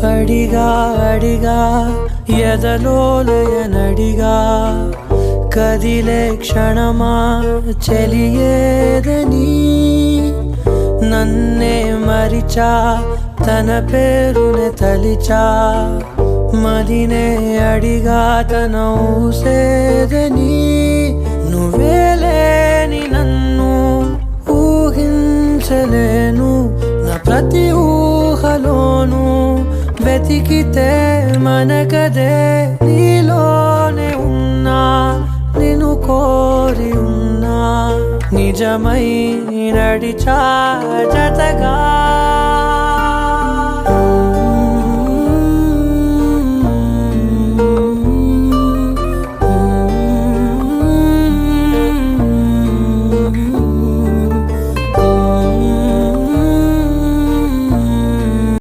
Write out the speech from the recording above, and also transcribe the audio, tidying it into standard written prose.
అడిగా అడిగా ఎదలోలయనడిగా కదిలే క్షణమా చెలియేదని నన్నే మరిచా తన పేరునే తలిచా మదినే అడిగా తన ఊసేదని నువ్వే లేని నన్ను ఊహించలేను నా ప్రతి ఊహలోను వెతికితే మనకదే నీలోనే ఉన్నా నిన్ను కోరి ఉన్నా నిజమై నడిచా జతగా